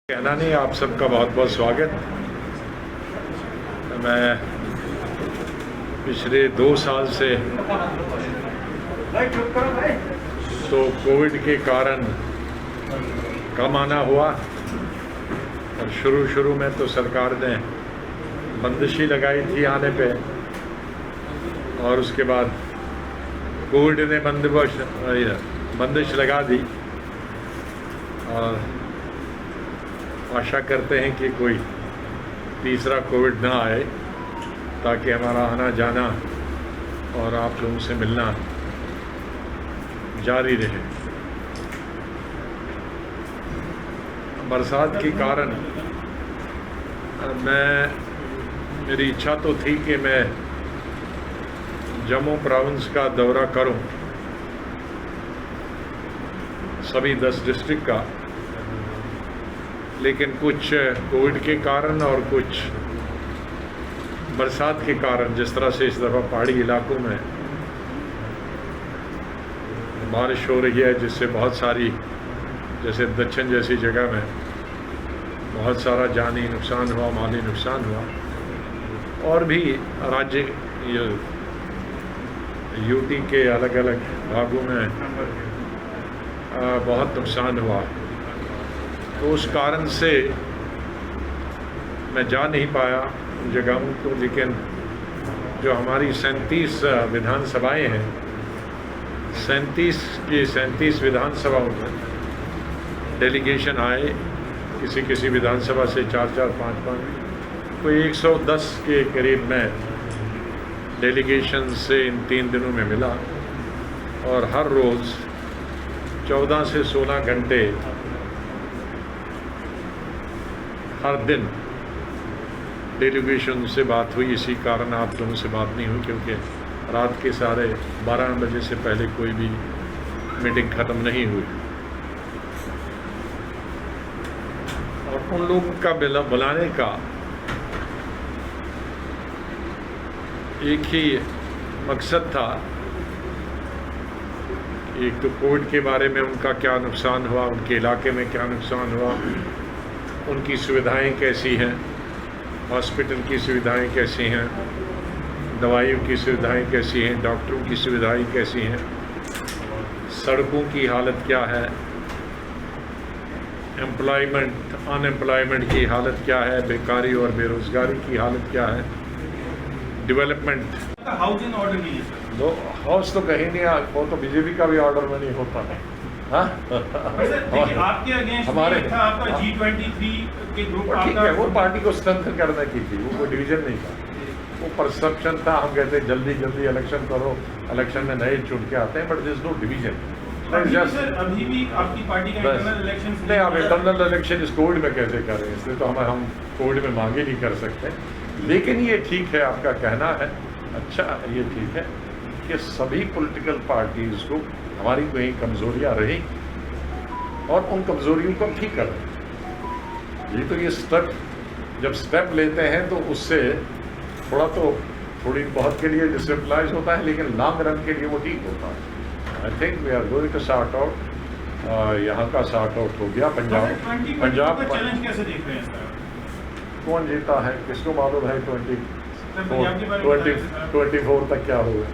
कहना नहीं, आप सबका बहुत बहुत स्वागत। मैं पिछले 2 साल से तो कोविड के कारण कम आना हुआ और शुरू में तो सरकार ने बंदिश ही लगाई थी आने पे, और उसके बाद कोविड ने बंदिश लगा दी। और आशा करते हैं कि कोई तीसरा कोविड ना आए, ताकि हमारा आना जाना और आप लोगों से मिलना जारी रहे। बरसात के कारण मेरी इच्छा तो थी कि मैं जम्मू प्रोविंस का दौरा करूं, सभी 10 डिस्ट्रिक्ट का, लेकिन कुछ कोविड के कारण और कुछ बरसात के कारण, जिस तरह से इस दफ़ा पहाड़ी इलाकों में बारिश हो रही है, जिससे बहुत सारी, जैसे दक्षिण जैसी जगह में बहुत सारा जानी नुकसान हुआ, माली नुकसान हुआ, और भी राज्य यूटी के अलग अलग भागों में बहुत नुकसान हुआ। तो उस कारण से मैं जा नहीं पाया उन जगहों को, लेकिन जो हमारी 37 विधानसभाएँ हैं, 37 विधानसभाओं में डेलीगेशन आए, किसी विधानसभा से 4-4, 5-5, कोई 110 के करीब में डेलीगेशन से इन 3 दिनों में मिला, और हर रोज़ 14 से 16 घंटे हर दिन डेलीगेशन से बात हुई। इसी कारण आप लोगों से बात नहीं हुई, क्योंकि रात के 12:30 बजे से पहले कोई भी मीटिंग ख़त्म नहीं हुई। और उन लोगों का बुलाने का एक ही मकसद था, एक तो कोविड के बारे में उनका क्या नुकसान हुआ, उनके इलाके में क्या नुकसान हुआ, उनकी सुविधाएं कैसी हैं, हॉस्पिटल की सुविधाएं कैसी हैं, दवाइयों की सुविधाएं कैसी हैं, डॉक्टरों की सुविधाएं कैसी हैं, सड़कों की हालत क्या है, अनएम्प्लॉयमेंट की हालत क्या है, बेकारी और बेरोज़गारी की हालत क्या है, डेवलपमेंट। हाउसिंग ऑर्डर नहीं है दो हाउस तो कहीं नहीं, वो तो बीजेपी का भी ऑर्डर में नहीं होता है। हाँ? आपके अगेंस्ट हमारे था आपका G23 के ग्रुप, ठीक है, वो पार्टी को स्ट्रेंथन करने की थी, वो कोई डिवीजन नहीं था, वो परसेप्शन था। हम कहते हैं जल्दी इलेक्शन करो, इलेक्शन में नए चुन के आते हैं, बट दिस नो डिवीजन। अभी भी आपकी पार्टी का इंटरनल इलेक्शन नहीं, आप इंटरनल इलेक्शन इस कोविड में कैसे करें, इसलिए तो हम कोविड में मांगे नहीं कर सकते। लेकिन ये ठीक है, आपका कहना है अच्छा, ये ठीक है कि सभी पॉलिटिकल पार्टीज़ को हमारी कहीं कमज़ोरियाँ रही और उन कमज़ोरियों को ठीक करें। ये स्टेप लेते हैं तो उससे थोड़ी बहुत के लिए डिसप्लाइज होता है, लेकिन लॉन्ग रन के लिए वो ठीक होता है। I think we are going to sort out. यहाँ का सॉर्ट आउट हो गया। पंजाब चैलेंज कैसे देख रहे हैं? कौन जीता है किसको मालूम है। 24 तक क्या होगा,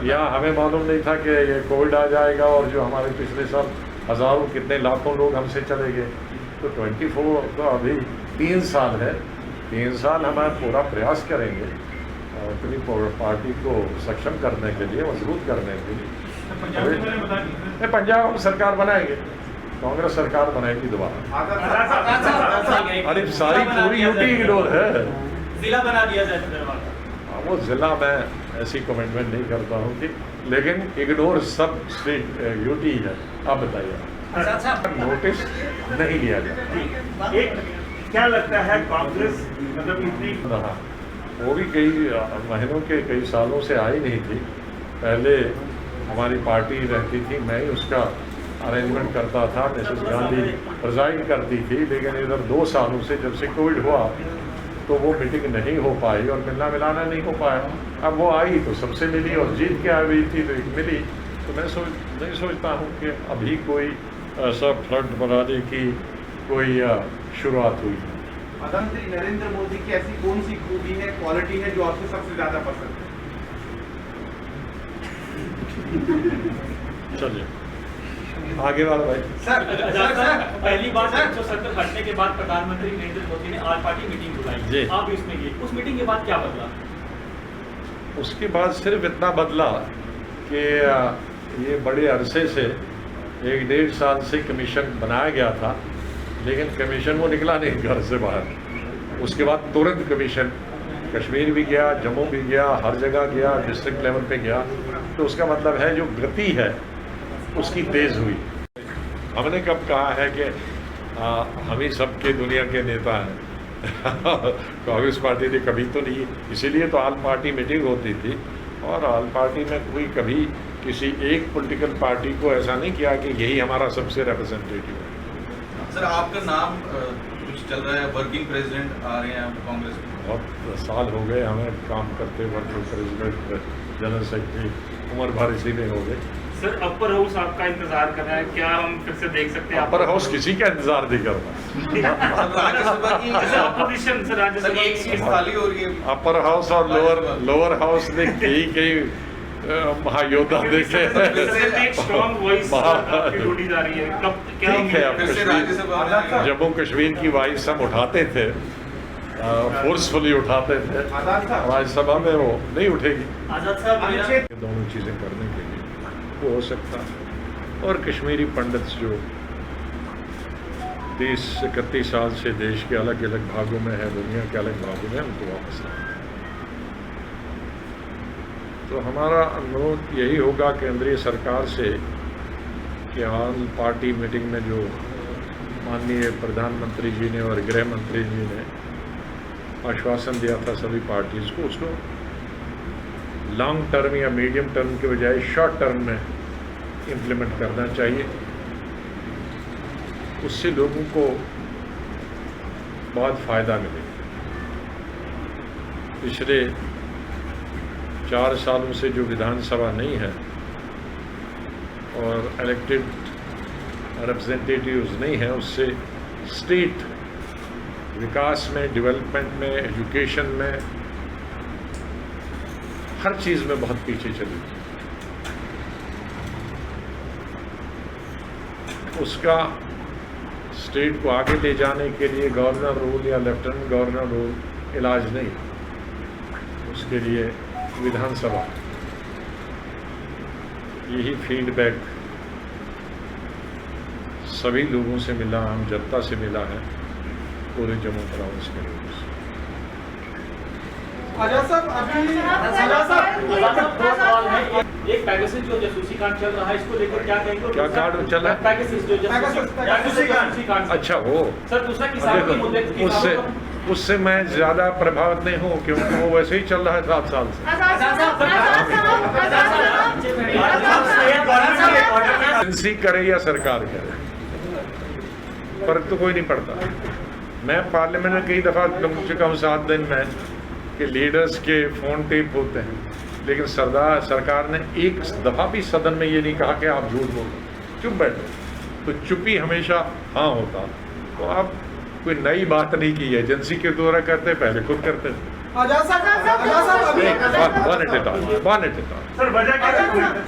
या हमें मालूम नहीं था कि ये कोविड आ जाएगा, और जो हमारे पिछले साल हज़ारों कितने लाखों लोग हमसे चले गए। तो 24 तो अभी 3 साल है। 3 साल हम पूरा प्रयास करेंगे अपनी पार्टी को सक्षम करने के लिए, मजबूत करने के लिए। पंजाब हम सरकार बनाएंगे, कांग्रेस सरकार बनाएगी दोबारा। अरे सारी पूरी यूटी इग्नोर है, जिला बना दिया जाए। वो ज़िला मैं ऐसी कमिटमेंट नहीं करता हूँ कि, लेकिन इग्नोर सब स्टेट यूटी है। आप बताइए, नोटिस नहीं लिया गया। क्या लगता है कांग्रेस मतलब इतनी, हाँ, वो भी कई महीनों के, कई सालों से आई नहीं थी। पहले हमारी पार्टी रहती थी, मैं ही उसका अरेंजमेंट करता था, मिसेस गांधी प्रिजाइड करती थी। लेकिन इधर 2 सालों से जब से कोविड हुआ तो वो मीटिंग नहीं हो पाई और मिलना मिलाना नहीं हो पाया। अब वो आई तो सबसे मिली और जीत के आ गई थी तो एक मिली। तो मैं नहीं सोचता हूँ कि अभी कोई ऐसा फ्रंट बनाने की कोई शुरुआत हुई। प्रधानमंत्री नरेंद्र मोदी की ऐसी कौन सी खूबी है, क्वालिटी है जो आपको सबसे ज्यादा पसंद है? चलिए आगे वाला भाई। सर पहली बार 170 हटने के बाद प्रधानमंत्री नरेंद्र मोदी ने ऑल पार्टी मीटिंग जी। बुलाई, आप इसमें गए, उस मीटिंग के बाद क्या बदला? उसके बाद सिर्फ इतना बदला कि ये बड़े अरसे से 1-1.5 साल से कमीशन बनाया गया था, लेकिन कमीशन वो निकला नहीं घर से बाहर। उसके बाद तुरंत कमीशन कश्मीर भी गया, जम्मू भी गया, हर जगह गया, डिस्ट्रिक्ट लेवल पे गया। तो उसका मतलब है जो गति है उसकी तेज़ हुई। हमने कब कहा है कि हम ही सबके दुनिया के नेता हैं कांग्रेस पार्टी ने कभी तो नहीं, इसीलिए तो ऑल पार्टी मीटिंग होती थी, और ऑल पार्टी में कोई कभी किसी एक पॉलिटिकल पार्टी को ऐसा नहीं किया कि यही हमारा सबसे रिप्रेजेंटेटिव है। सर आपका नाम कुछ चल रहा है, वर्किंग प्रेसिडेंट आ रहे हैं कांग्रेस में? बहुत साल हो गए हमें काम करते, वर्किंग प्रेसिडेंट, जनरल सेक्रेटरी, उम्र भर इसी में हो गए। सर अपर हाउस आपका इंतजार कर रहा है, क्या हम फिर से देख सकते हैं? अपर हाउस किसी का इंतजार नहीं करता। राज्यसभा की अपोजिशन सर, राज्यसभा एक सीट खाली हो रही है। अपर हाउस और लोअर हाउस ने कई महायोद्धा देखे एक स्ट्रॉन्ग वॉइस आपकी ढूंढी जा रही है, कब क्या ठीक है। अब फिर से राज्यसभा में जम्मू कश्मीर की वॉइस हम उठाते थे, फोर्सफुली उठाते थे, राज्यसभा में वो नहीं उठेगी। आजाद साहब ये दोनों चीज़ें करने के लिए वो हो सकता, और कश्मीरी पंडित जो 30-31 साल से देश के अलग अलग भागों में है, दुनिया के अलग भागों में, उनको वापस लाना। तो हमारा अनुरोध यही होगा केंद्रीय सरकार से कि ऑल पार्टी मीटिंग में जो माननीय प्रधानमंत्री जी ने और गृह मंत्री जी ने आश्वासन दिया था सभी पार्टीज़ को, उसको लॉन्ग टर्म या मीडियम टर्म के बजाय शॉर्ट टर्म में इम्प्लीमेंट करना चाहिए। उससे लोगों को बहुत फ़ायदा मिलेगा। पिछले 4 सालों से जो विधानसभा नहीं है और इलेक्टेड रिप्रेजेंटेटिव्स नहीं है, उससे स्टेट विकास में, डेवलपमेंट में, एजुकेशन में, हर चीज़ में बहुत पीछे चली। उसका स्टेट को आगे ले जाने के लिए गवर्नर रूल या लेफ्टिनेंट गवर्नर रूल इलाज नहीं, उसके लिए विधानसभा। यही फीडबैक सभी लोगों से मिला, आम जनता से मिला है, पूरे जम्मू प्रोविंस के लोगों से। आजाद साहब एक पैगासस जो जासूसी कांड चल रहा है, इसको लेकर क्या कहेंगे? क्या कांड चल रहा है? पैगासस जो जासूसी कांड। अच्छा, वो सर दूसरा किसान के मुद्दे उससे मैं ज़्यादा प्रभावित नहीं हूँ, क्योंकि वो वैसे ही चल रहा है 7 साल से। एजेंसी करे या सरकार करे, फर्क तो कोई नहीं पड़ता। मैं पार्लियामेंट में कई दफ़ा कम से कम 7 दिन में कि लीडर्स के फ़ोन टेप होते हैं, लेकिन सरकार ने एक दफ़ा भी सदन में ये नहीं कहा कि आप झूठ बोलो, चुप बैठो। तो चुप्पी हमेशा हाँ होता। तो आप कोई नई बात नहीं की, एजेंसी के द्वारा करते, पहले खुद करते थे। सर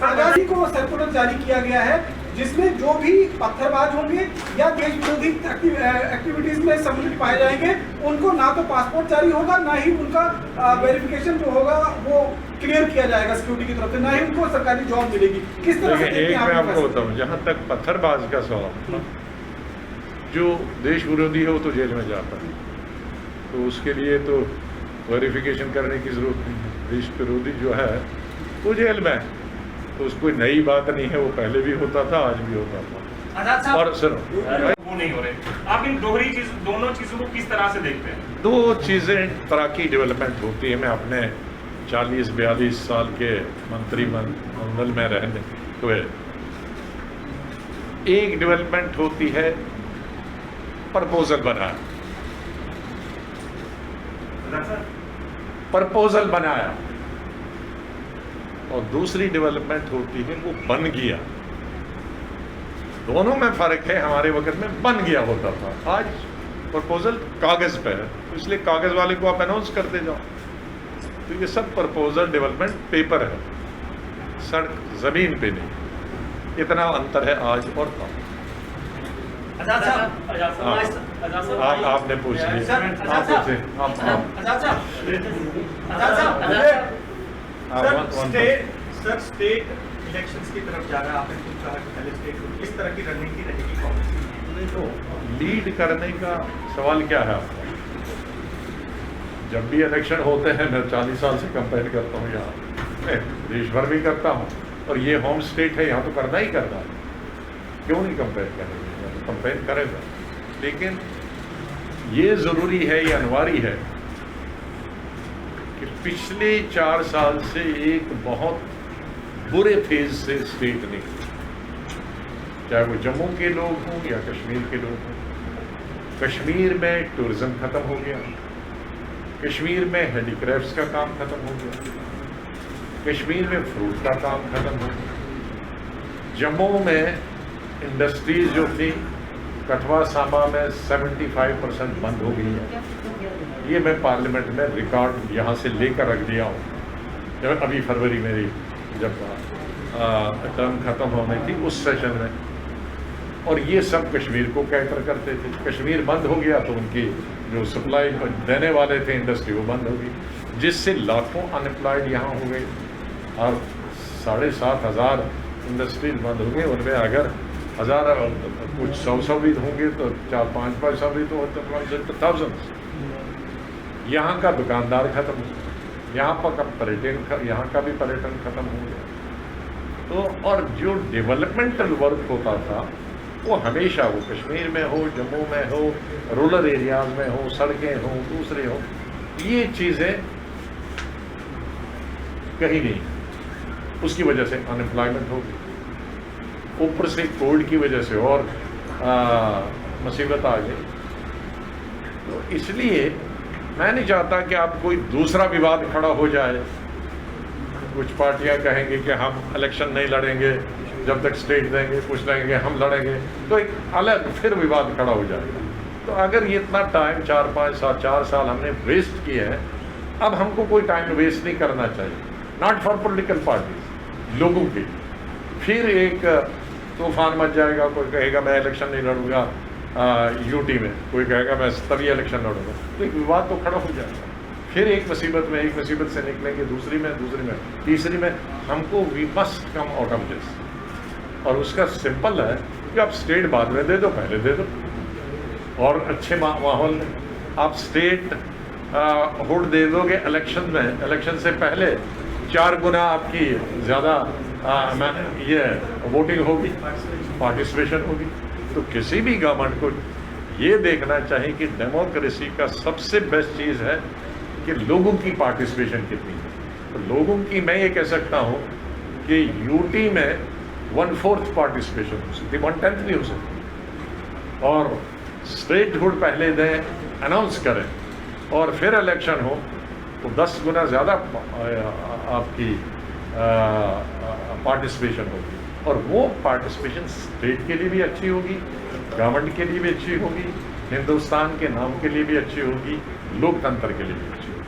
आजादी को सर्कुलर जारी किया गया है जिसमें जो भी पत्थरबाज होंगे या देश विरोधी एक्टिविटीज में सम्मिलित पाए जाएंगे, उनको ना तो पासपोर्ट जारी होगा, ना ही उनका वेरिफिकेशन जो होगा वो क्लियर किया जाएगा सिक्योरिटी की तरफ से, ना ही उनको सरकारी जॉब मिलेगी। किस तरह से एक मैं आपको बताऊं, जहाँ तक पत्थरबाज का सवाल, जो देश विरोधी है वो तो जेल में जाता है, तो उसके लिए तो वेरिफिकेशन करने की जरूरत नहीं है। देश विरोधी जो है वो जेल में, तो उसको कोई नई बात नहीं है, वो पहले भी होता था, आज भी होता था। और सर वो नहीं हो रहे, आप इन दोनों चीजों को किस तरह से देखते हैं? 2 चीज़ें तरह की डेवलपमेंट होती है। मैं अपने 40-42 साल के मंत्रिमंडल में रहने हुए, एक डेवलपमेंट होती है प्रपोजल बनाया, और दूसरी डेवलपमेंट होती है वो बन गया। दोनों में फ़र्क है। हमारे वक्त में बन गया होता था, आज प्रपोजल कागज़ पे है, तो इसलिए कागज़ वाले को आप अनाउंस करते जाओ। तो ये सब प्रपोजल डेवलपमेंट पेपर है, सड़क ज़मीन पे नहीं। इतना अंतर है आज और तब। आपने पूछ लिया, आप पूछे, सर स्टेट इलेक्शंस की तरफ जा रहा है, आपने कुछ कहा कि पहले स्टेट किस तरह की रणनीति रहेगी कांग्रेस की? तो लीड करने का सवाल क्या है आपका? जब भी इलेक्शन होते हैं, मैं 40 साल से कंपेयर करता हूँ, यहाँ मैं देश भर भी करता हूँ, और ये होम स्टेट है, यहाँ तो करना ही करना है। क्यों नहीं कंपेयर करेंगे? तो कंपेयर करेगा, लेकिन ये ज़रूरी है, ये अनिवार्य है कि पिछले 4 साल से एक बहुत बुरे फेज से स्टेट निकली, चाहे वो जम्मू के लोग हों या कश्मीर के लोग हों। कश्मीर में टूरिज्म खत्म हो गया, कश्मीर में हैंडीक्राफ्ट्स का काम खत्म हो गया, कश्मीर में फ्रूट का काम खत्म हो गया। जम्मू में इंडस्ट्रीज जो थी कठवा सांबा में 75% बंद हो गई है। ये मैं पार्लियामेंट में रिकॉर्ड यहाँ से लेकर रख दिया हूँ, जब अभी फरवरी मेरी जब टर्म खत्म होने थी उस सेशन में। और ये सब कश्मीर को कैटर करते थे। कश्मीर बंद हो गया तो उनकी जो सप्लाई देने वाले थे इंडस्ट्री, वो बंद हो गई, जिससे लाखों अनएम्प्लॉयड यहाँ हो गए। और 7,500 इंडस्ट्रीज बंद हो गए, उनमें अगर हज़ार कुछ 100 भी होंगे तो 4-5 भी तो थाउजेंड। यहाँ का दुकानदार खत्म हो गया, यहाँ पर पर्यटन, यहाँ का भी पर्यटन खत्म हो गया। तो और जो डेवलपमेंटल वर्क होता था वो हमेशा, वो कश्मीर में हो, जम्मू में हो, रूरल एरियाज में हो, सड़कें हो, दूसरे हो, ये चीज़ें कहीं नहीं। उसकी वजह से अनएम्प्लॉयमेंट होगी, ऊपर से कोविड की वजह से और मुसीबत आ गई। तो इसलिए मैं नहीं चाहता कि आप कोई दूसरा विवाद खड़ा हो जाए। कुछ पार्टियां कहेंगे कि हम इलेक्शन नहीं लड़ेंगे जब तक स्टेट देंगे, कुछ देंगे हम लड़ेंगे, तो एक अलग फिर विवाद खड़ा हो जाएगा। तो अगर ये इतना टाइम 4 साल हमने वेस्ट किए हैं, अब हमको कोई टाइम वेस्ट नहीं करना चाहिए, नॉट फॉर पॉलिटिकल पार्टीज, लोगों के। फिर एक तूफान मच जाएगा, कोई कहेगा मैं इलेक्शन नहीं लड़ूंगा यूटी में, कोई कहेगा मैं तभी इलेक्शन लड़ूंगा, तो एक विवाद तो खड़ा हो जाएगा। फिर एक मुसीबत से निकलेंगे, दूसरी में, तीसरी में। हमको we must come out of this. और उसका सिंपल है कि आप स्टेट बाद में दे दो, पहले दे दो। और अच्छे माहौल में आप स्टेट हुड दे दोगे इलेक्शन में, इलेक्शन से पहले 4 गुना आपकी ज़्यादा ये वोटिंग होगी, पार्टिसिपेशन होगी। तो किसी भी गवर्नमेंट को ये देखना चाहिए कि डेमोक्रेसी का सबसे बेस्ट चीज़ है कि लोगों की पार्टिसिपेशन कितनी है। तो लोगों की मैं ये कह सकता हूँ कि यूटी में 1/4 पार्टिसिपेशन हो सकती, 1/10 भी हो सकती। और स्टेट हुड पहले दें, अनाउंस करें, और फिर इलेक्शन हो तो 10 गुना ज़्यादा आपकी पार्टिसिपेशन होगी। और वो पार्टिसिपेशन स्टेट के लिए भी अच्छी होगी, गवर्नमेंट के लिए भी अच्छी होगी, हिंदुस्तान के नाम के लिए भी अच्छी होगी, लोकतंत्र के लिए भी अच्छी होगी।